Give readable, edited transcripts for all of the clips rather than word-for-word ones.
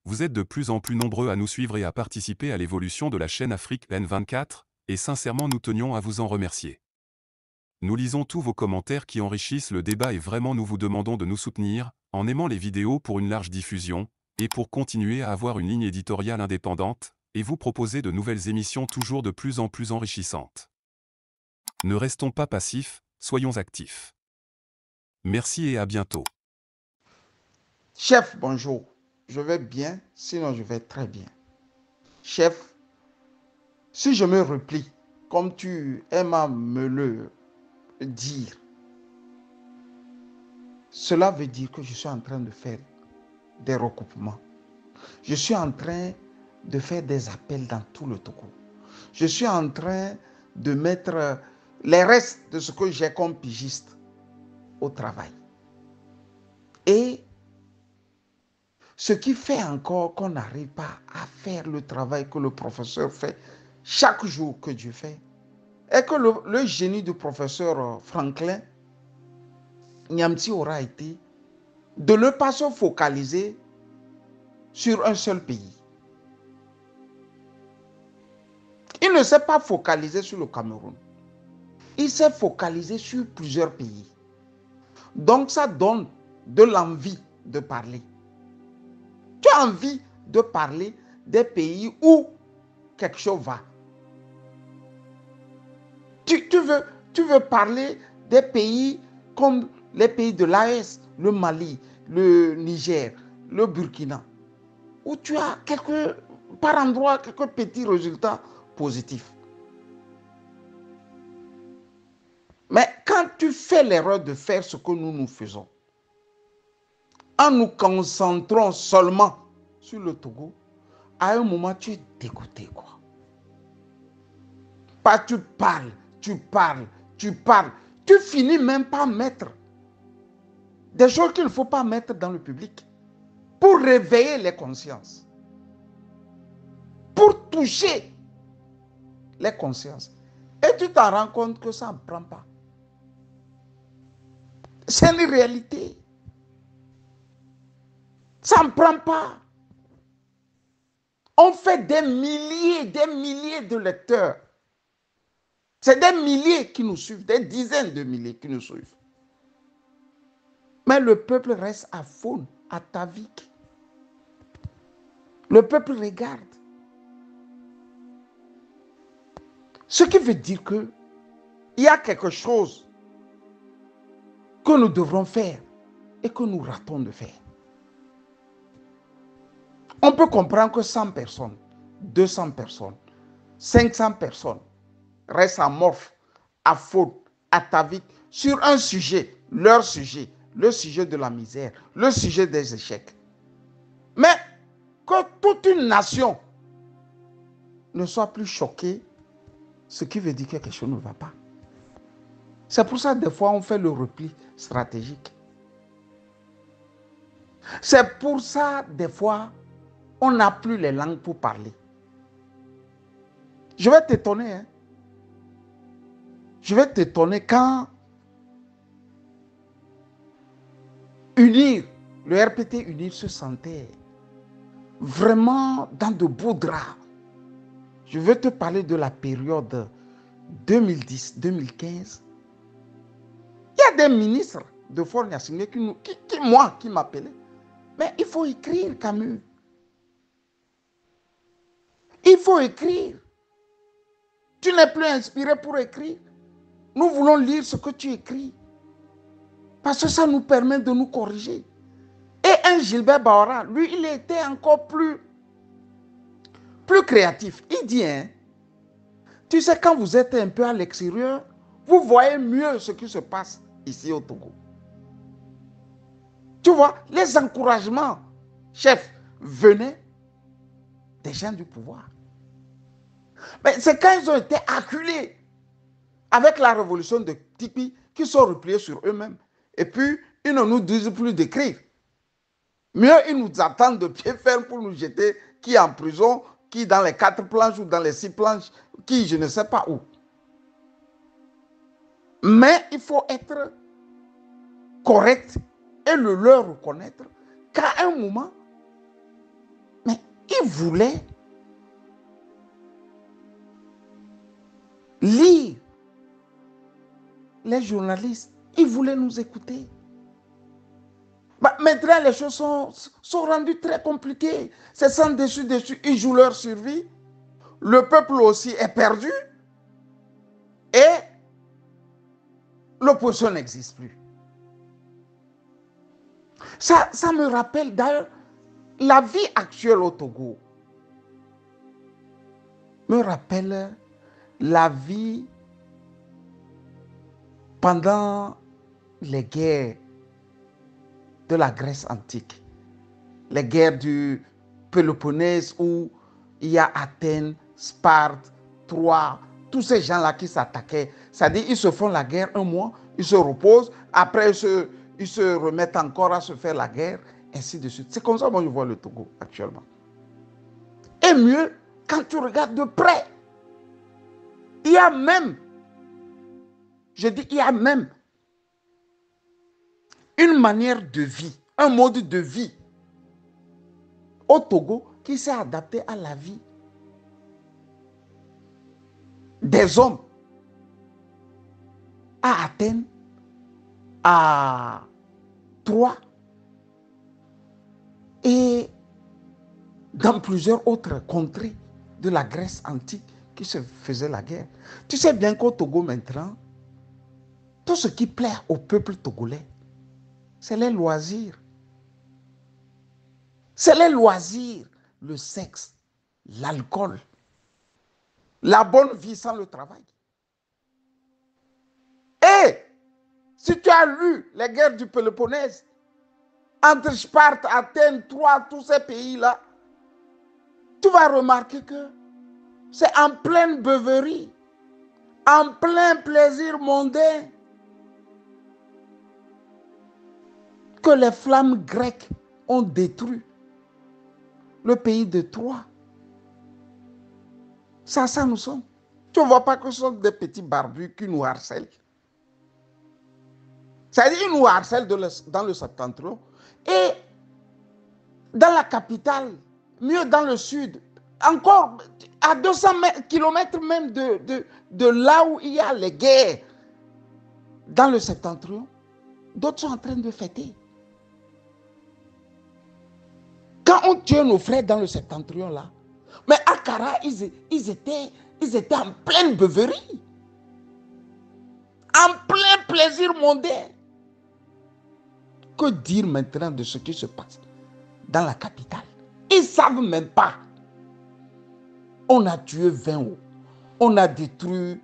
Vous êtes de plus en plus nombreux à nous suivre et à participer à l'évolution de la chaîne Afrique N24, et sincèrement nous tenions à vous en remercier. Nous lisons tous vos commentaires qui enrichissent le débat et vraiment nous vous demandons de nous soutenir, en aimant les vidéos pour une large diffusion, et pour continuer à avoir une ligne éditoriale indépendante, et vous proposer de nouvelles émissions toujours de plus en plus enrichissantes. Ne restons pas passifs, soyons actifs. Merci et à bientôt. Chef, bonjour. Je vais bien, sinon je vais très bien. Chef, si je me replie, comme tu aimes à me le dire, cela veut dire que je suis en train de faire des recoupements. Je suis en train de faire des appels dans tout le Togo. Je suis en train de mettre les restes de ce que j'ai comme pigiste au travail. Et ce qui fait encore qu'on n'arrive pas à faire le travail que le professeur fait chaque jour que Dieu fait, est que le génie du professeur Franklin Nyamti aura été de ne pas se focaliser sur un seul pays. Il ne s'est pas focalisé sur le Cameroun. Il s'est focalisé sur plusieurs pays. Donc ça donne de l'envie de parler. Tu as envie de parler des pays où quelque chose va. Tu veux parler des pays comme les pays de l'AES, le Mali, le Niger, le Burkina, où tu as par endroit quelques petits résultats positifs. Mais quand tu fais l'erreur de faire ce que nous faisons, en nous concentrant seulement sur le Togo, à un moment, tu es dégoûté, quoi. Pas tu parles, tu finis même par mettre des choses qu'il ne faut pas mettre dans le public pour réveiller les consciences, pour toucher les consciences. Et tu t'en rends compte que ça ne prend pas. C'est une réalité. Ça ne prend pas. On fait des milliers de lecteurs. C'est des milliers qui nous suivent, des dizaines de milliers qui nous suivent. Mais le peuple reste à faune, atavique. Le peuple regarde. Ce qui veut dire qu'il y a quelque chose que nous devrons faire et que nous ratons de faire. On peut comprendre que 100 personnes, 200 personnes, 500 personnes restent amorphes, à faute, ataviques, sur un sujet, leur sujet, le sujet de la misère, le sujet des échecs. Mais que toute une nation ne soit plus choquée, ce qui veut dire que quelque chose ne va pas. C'est pour ça que des fois on fait le repli stratégique. C'est pour ça des fois on n'a plus les langues pour parler. Je vais t'étonner. Hein? Je vais t'étonner quand Unir, le RPT Unir se sentait vraiment dans de beaux draps. Je veux te parler de la période 2010-2015. Il y a des ministres de Faure Gnassingbé qui m'appelaient. Mais il faut écrire, Camus. Il faut écrire. Tu n'es plus inspiré pour écrire. Nous voulons lire ce que tu écris. Parce que ça nous permet de nous corriger. Et un Gilbert Bahora, lui, il était encore plus créatif. Il dit, hein, tu sais, quand vous êtes un peu à l'extérieur, vous voyez mieux ce qui se passe ici au Togo. Tu vois, les encouragements, chef, venaient des gens du pouvoir. Mais c'est quand ils ont été acculés avec la révolution de Tipi qu'ils sont repliés sur eux-mêmes. Et puis, ils ne nous disent plus d'écrire. Mieux, ils nous attendent de pied ferme pour nous jeter, qui en prison, qui dans les 4 planches ou dans les 6 planches, qui je ne sais pas où. Mais il faut être correct et le leur reconnaître qu'à un moment, ils voulaient lire les journalistes. Ils voulaient nous écouter. Maintenant, les choses sont rendues très compliquées. C'est sans dessus. Ils jouent leur survie. Le peuple aussi est perdu. Et l'opposition n'existe plus. Ça me rappelle d'ailleurs la vie actuelle au Togo. Me rappelle la vie pendant les guerres de la Grèce antique. Les guerres du Péloponnèse où il y a Athènes, Sparte, Troie, tous ces gens-là qui s'attaquaient. C'est-à-dire ils se font la guerre un mois, ils se reposent, après ils se remettent encore à se faire la guerre, ainsi de suite. C'est comme ça que moi je vois le Togo actuellement. Et mieux, quand tu regardes de près, il y a même, je dis il y a même une manière de vie, un mode de vie au Togo qui s'est adapté à la vie des hommes à Athènes, à Troie et dans plusieurs autres contrées de la Grèce antique qui se faisaient la guerre. Tu sais bien qu'au Togo maintenant, tout ce qui plaît au peuple togolais, c'est les loisirs. C'est les loisirs, le sexe, l'alcool, la bonne vie sans le travail. Et si tu as lu les guerres du Péloponnèse, entre Sparte, Athènes, Troie, tous ces pays-là, tu vas remarquer que c'est en pleine beuverie, en plein plaisir mondain, que les flammes grecques ont détruit le pays de Troie. Ça nous sommes. Tu ne vois pas que ce sont des petits barbus qui nous harcèlent. C'est-à-dire qu'ils nous harcèlent dans le septentrion et dans la capitale, mieux dans le sud, encore à 200 km même de là où il y a les guerres, dans le septentrion, d'autres sont en train de fêter. Quand on tuait nos frères dans le septentrion là, mais à Kara, ils étaient en pleine beuverie, en plein plaisir mondain. Que dire maintenant de ce qui se passe dans la capitale? Ils ne savent même pas. On a tué 20 hauts. On a détruit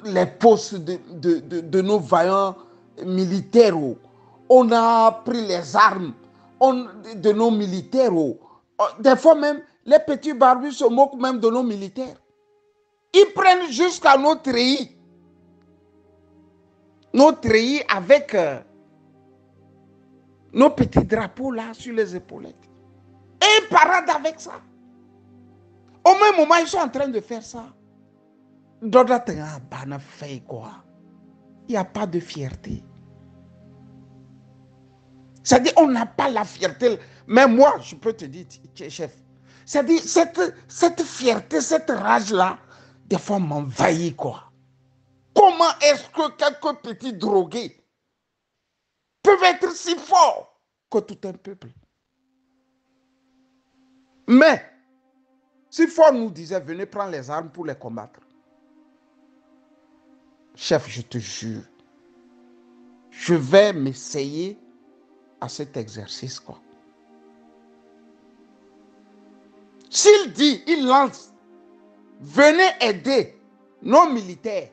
les postes de nos vaillants militaires. On a pris les armes de nos militaires. Des fois même, les petits barbus se moquent même de nos militaires. Ils prennent jusqu'à nos treillis. Nos treillis avec nos petits drapeaux là sur les épaulettes. Et ils paradent avec ça. Au même moment, ils sont en train de faire ça. Il n'y a pas de fierté. C'est-à-dire, on n'a pas la fierté. Mais moi, je peux te dire, chef, c'est-à-dire, cette fierté, cette rage-là, des fois m'envahit, quoi. Comment est-ce que quelques petits drogués peuvent être si forts que tout un peuple? Mais, si Ford nous disait, venez prendre les armes pour les combattre, chef, je te jure, je vais m'essayer à cet exercice, quoi. S'il dit, il lance, venez aider nos militaires,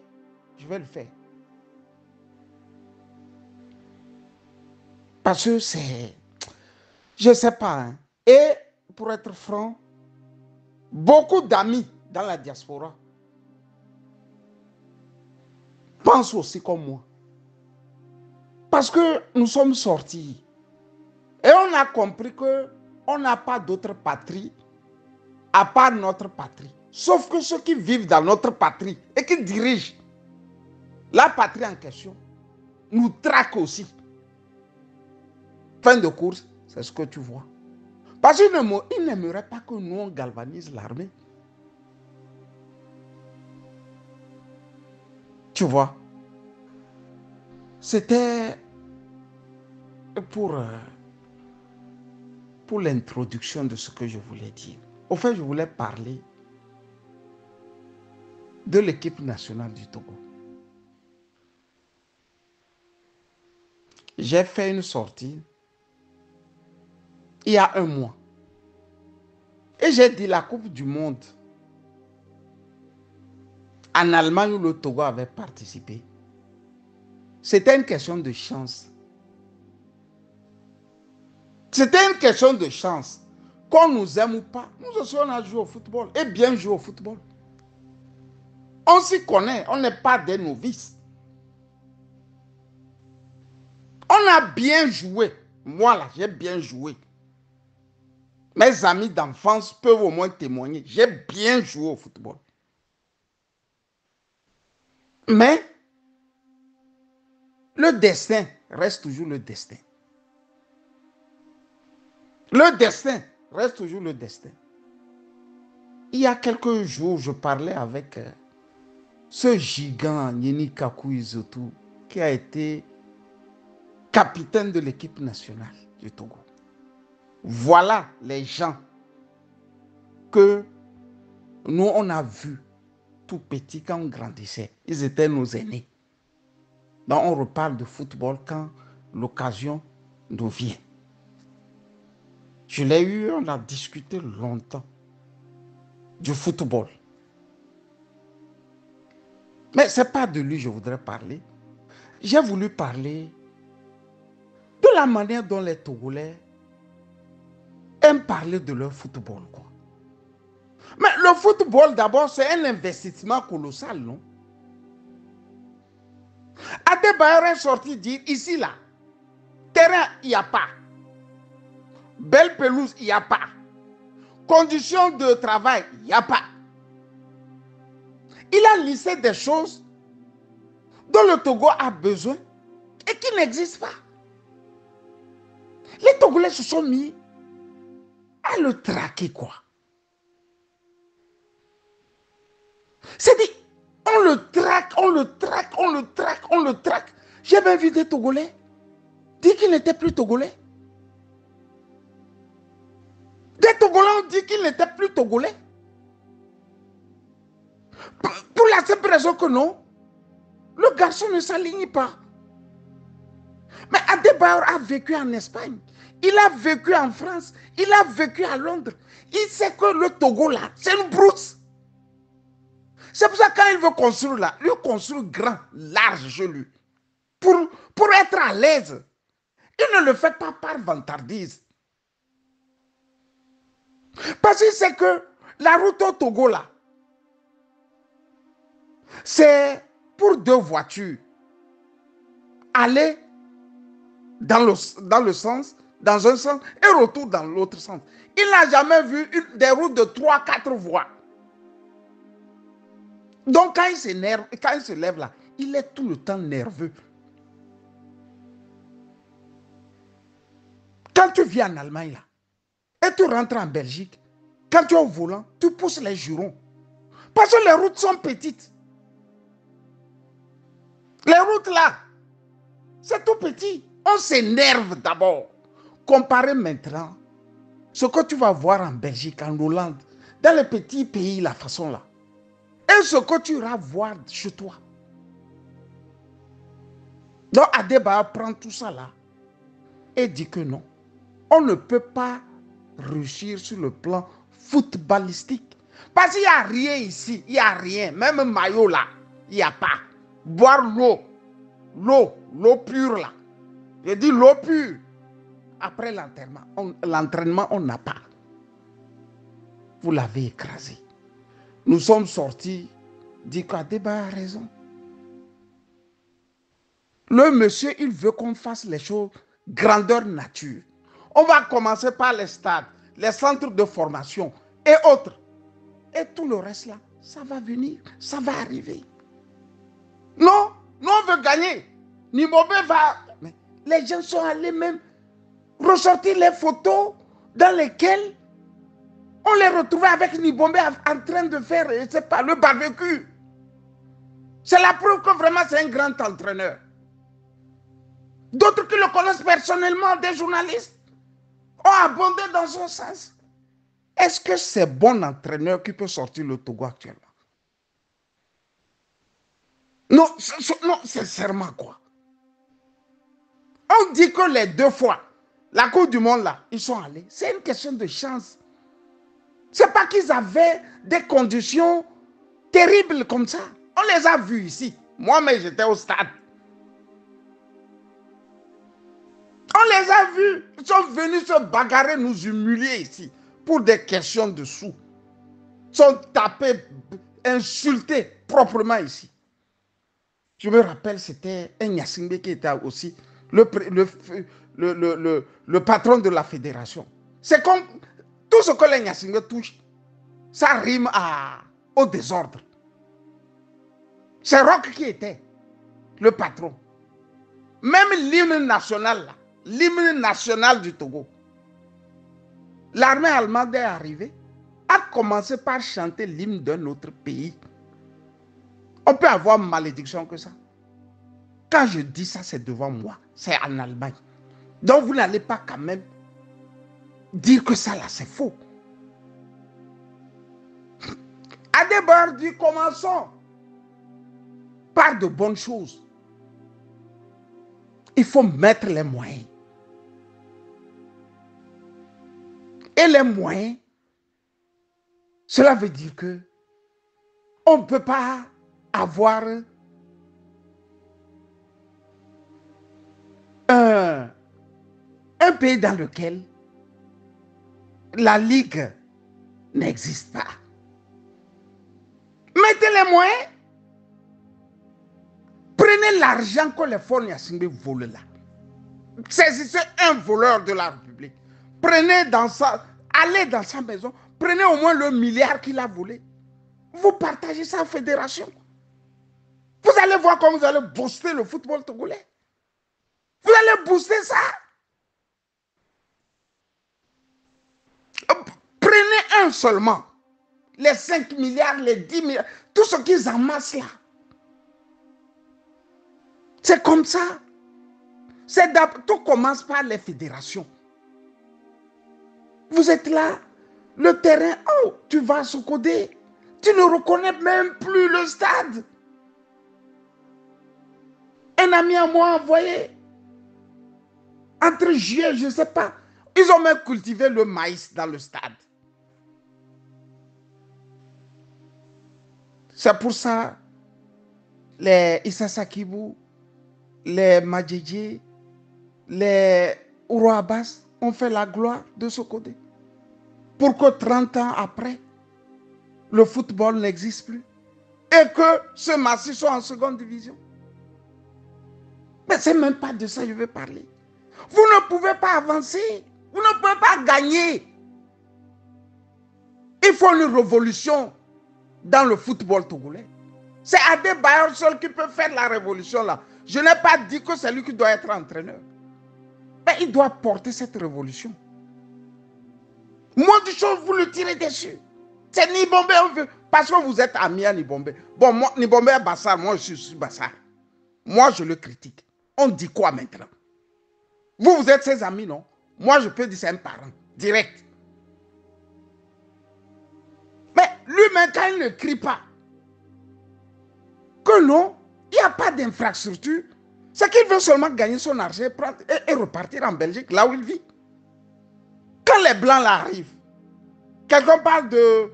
je vais le faire. Parce que c'est, je ne sais pas, hein. Et pour être franc, beaucoup d'amis dans la diaspora pensent aussi comme moi. Parce que nous sommes sortis et on a compris qu'on n'a pas d'autre patrie à part notre patrie. Sauf que ceux qui vivent dans notre patrie et qui dirigent la patrie en question nous traquent aussi. Fin de course, c'est ce que tu vois. Parce qu'il n'aimerait pas que nous, on galvanise l'armée. Tu vois, c'était pour l'introduction de ce que je voulais dire. Au fait, je voulais parler de l'équipe nationale du Togo. J'ai fait une sortie il y a un mois. Et j'ai dit la Coupe du Monde en Allemagne où le Togo avait participé. C'était une question de chance. C'était une question de chance. Qu'on nous aime ou pas, nous aussi on a joué au football et bien joué au football. On s'y connaît, on n'est pas des novices. On a bien joué. Moi là, j'ai bien joué. Mes amis d'enfance peuvent au moins témoigner. J'ai bien joué au football. Mais le destin reste toujours le destin. Le destin reste toujours le destin. Il y a quelques jours, je parlais avec ce gigant Nyeni Kakou Izotou qui a été capitaine de l'équipe nationale du Togo. Voilà les gens que nous, on a vus tout petits quand on grandissait. Ils étaient nos aînés. Donc on reparle de football quand l'occasion nous vient. Je l'ai eu, on a discuté longtemps du football. Mais ce n'est pas de lui que je voudrais parler. J'ai voulu parler de la manière dont les Togolais aiment parler de leur football, quoi. Mais le football, d'abord, c'est un investissement colossal, non? Adebayor est sorti dire, ici, là, terrain, il n'y a pas. Belle pelouse, il n'y a pas. Conditions de travail, il n'y a pas. Il a listé des choses dont le Togo a besoin et qui n'existent pas. Les Togolais se sont mis à le traquer, quoi. C'est-à-dire, on le traque, on le traque, on le traque, on le traque. J'ai même vu des Togolais dire qu'ils n'étaient plus Togolais. Des Togolais ont dit qu'ils n'étaient plus Togolais. Pour la simple raison que non, le garçon ne s'aligne pas. Mais Adebayor a vécu en Espagne. Il a vécu en France. Il a vécu à Londres. Il sait que le Togo, là, c'est une brousse. C'est pour ça que quand il veut construire là, lui construit grand, large chez lui. Pour être à l'aise. Il ne le fait pas par vantardise. Parce qu'il sait que la route au Togo là, c'est pour 2 voitures. Aller dans un sens et retour dans l'autre sens. Il n'a jamais vu des routes de 3-4 voies. Donc quand il s'énerve, quand il se lève là, il est tout le temps nerveux. Quand tu vis en Allemagne là, et tu rentres en Belgique, quand tu es au volant, tu pousses les jurons. Parce que les routes sont petites. Les routes là, c'est tout petit. On s'énerve d'abord. Comparé maintenant, ce que tu vas voir en Belgique, en Hollande, dans les petits pays, la façon là, et ce que tu iras voir chez toi. Donc Adebayor prend tout ça là et dit que non. On ne peut pas réussir sur le plan footballistique. Parce qu'il n'y a rien ici, il n'y a rien. Même maillot là, il n'y a pas. Boire l'eau pure là. Je dis l'eau pure. Après l'entraînement, on n'a pas. Vous l'avez écrasé. Nous sommes sortis, dit qu'Adebayor a raison. Le monsieur, il veut qu'on fasse les choses grandeur nature. On va commencer par les stades, les centres de formation et autres. Et tout le reste là, ça va venir, ça va arriver. Non, nous on veut gagner. Nimobé va... Mais les gens sont allés même ressortir les photos dans lesquels on les retrouvait avec Nibombe en train de faire, je sais pas, le barbecue. C'est la preuve que vraiment c'est un grand entraîneur. D'autres qui le connaissent personnellement, des journalistes, ont abondé dans son sens. Est-ce que c'est bon entraîneur qui peut sortir le Togo actuellement? Non, non, sincèrement quoi. On dit que les 2 fois, la Coupe du Monde là, ils sont allés. C'est une question de chance. C'est pas qu'ils avaient des conditions terribles comme ça. On les a vus ici. Moi-même, j'étais au stade. On les a vus. Ils sont venus se bagarrer, nous humilier ici pour des questions de sous. Ils sont tapés, insultés proprement ici. Je me rappelle, c'était un Nyasingbe qui était aussi le patron de la fédération. C'est comme tout ce que les Nyasingbe touchent, ça rime au désordre. C'est Roch qui était le patron. Même l'hymne national, là, l'hymne national du Togo, l'armée allemande est arrivée, a commencé par chanter l'hymne d'un autre pays. On peut avoir malédiction que ça. Quand je dis ça, c'est devant moi. C'est en Allemagne. Donc vous n'allez pas quand même dire que ça là, c'est faux. Adebar dit, commençons par de bonnes choses. Il faut mettre les moyens. Et les moyens, cela veut dire que on ne peut pas avoir un pays dans lequel la Ligue n'existe pas. Mettez les moyens. Prenez l'argent que les fonds Nyasingbe volent là. Saisissez un voleur de la République. Prenez allez dans sa maison, prenez au moins le milliard qu'il a volé. Vous partagez ça en fédération. Vous allez voir comment vous allez booster le football togolais. Vous allez booster ça. Prenez un seulement. Les 5 milliards, les 10 milliards, tout ce qu'ils amassent là. C'est comme ça. Tout commence par les fédérations. Vous êtes là, le terrain, oh, tu vas se coder. Tu ne reconnais même plus le stade. Un ami à moi a envoyé, entre juillet, je ne sais pas, ils ont même cultivé le maïs dans le stade. C'est pour ça, les Issa Sakibou, les Madjidji, les Ourouabas ont fait la gloire de ce côté. Pour que 30 ans après, le football n'existe plus. Et que ce massif soit en seconde division. Mais ce n'est même pas de ça que je veux parler. Vous ne pouvez pas avancer. Vous ne pouvez pas gagner. Il faut une révolution dans le football togolais. C'est Adebayor seul qui peut faire la révolution là. Je n'ai pas dit que c'est lui qui doit être entraîneur. Mais il doit porter cette révolution. Moi, du chose, vous le tirez dessus. C'est Nibombe, on veut. Parce que vous êtes ami à Nibombe. Bon, moi, Nibombe est Bassar, moi je suis Bassar. Moi, je le critique. On dit quoi maintenant? Vous êtes ses amis, non? Moi, je peux dire c'est un parent, direct. Mais lui-même, quand il ne crie pas, que non, il n'y a pas d'infrastructure, c'est qu'il veut seulement gagner son argent et repartir en Belgique, là où il vit. Quand les Blancs là arrivent, quelqu'un parle de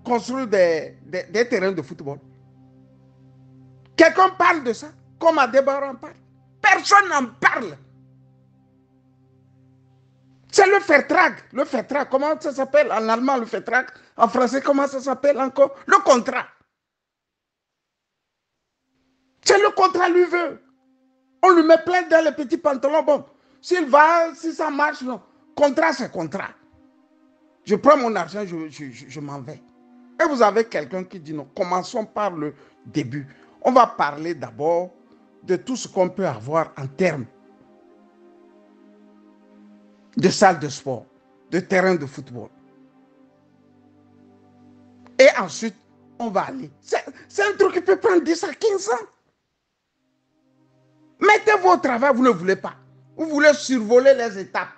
construire des terrains de football. Quelqu'un parle de ça, comme Adebayor en parle. Personne n'en parle. C'est le Vertrag. Le Vertrag, comment ça s'appelle en allemand le Vertrag? En français, comment ça s'appelle encore? Le contrat. C'est le contrat, lui veut. On lui met plein dans les petits pantalons. Bon, s'il va, si ça marche, non. Contrat, c'est contrat. Je prends mon argent, je m'en vais. Et vous avez quelqu'un qui dit non, commençons par le début. On va parler d'abord de tout ce qu'on peut avoir en termes de salle de sport. de terrain de football. Et ensuite, on va aller. C'est un truc qui peut prendre 10 à 15 ans. Mettez-vous au travail, vous ne voulez pas. Vous voulez survoler les étapes.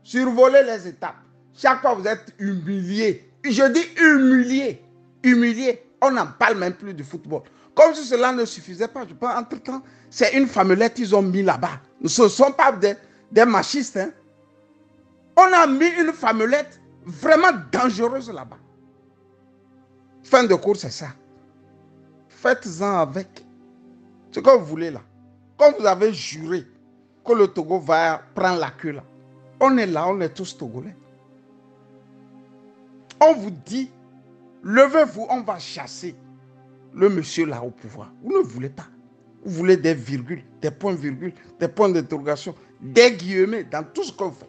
Survoler les étapes. Chaque fois, vous êtes humilié. Je dis humilié. Humilié. On n'en parle même plus du football. Comme si cela ne suffisait pas. Je pense, entre-temps, c'est une femmelette qu'ils ont mis là-bas. Ce ne sont pas des machistes. Hein. On a mis une femmelette vraiment dangereuse là-bas. Fin de cours, c'est ça. Faites-en avec ce que vous voulez là. Comme vous avez juré que le Togo va prendre la queue là. On est là, on est tous Togolais. On vous dit, levez-vous, on va chasser le monsieur là au pouvoir. Vous ne voulez pas. Vous voulez des virgules, des points-virgules, des points d'interrogation, des guillemets dans tout ce que vous faites.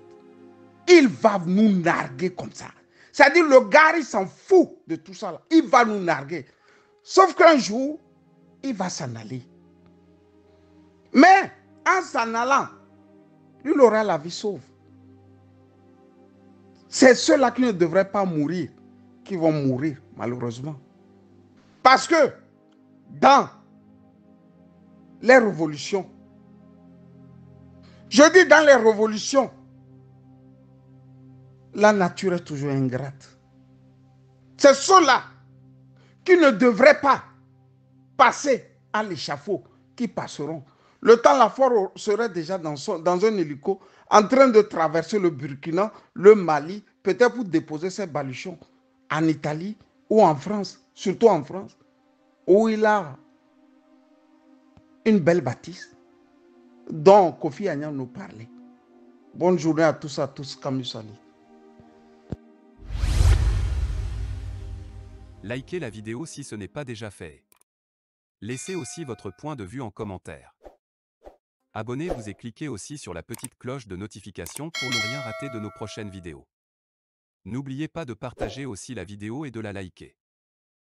Il va nous narguer comme ça. C'est-à-dire le gars, il s'en fout de tout ça là. Il va nous narguer. Sauf qu'un jour, il va s'en aller. Mais en s'en allant, il aura la vie sauve. C'est ceux-là qui ne devraient pas mourir qui vont mourir, malheureusement. Parce que dans les révolutions, je dis dans les révolutions, la nature est toujours ingrate. C'est ceux-là qui ne devraient pas passer à l'échafaud qui passeront. Le temps, la force serait déjà dans un hélico en train de traverser le Burkina, le Mali, peut-être pour déposer ses baluchons en Italie ou en France, surtout en France, où il a une belle bâtisse dont Kofi Annan nous parlait. Bonne journée à tous, Camus Sali. Likez la vidéo si ce n'est pas déjà fait. Laissez aussi votre point de vue en commentaire. Abonnez-vous et cliquez aussi sur la petite cloche de notification pour ne rien rater de nos prochaines vidéos. N'oubliez pas de partager aussi la vidéo et de la liker.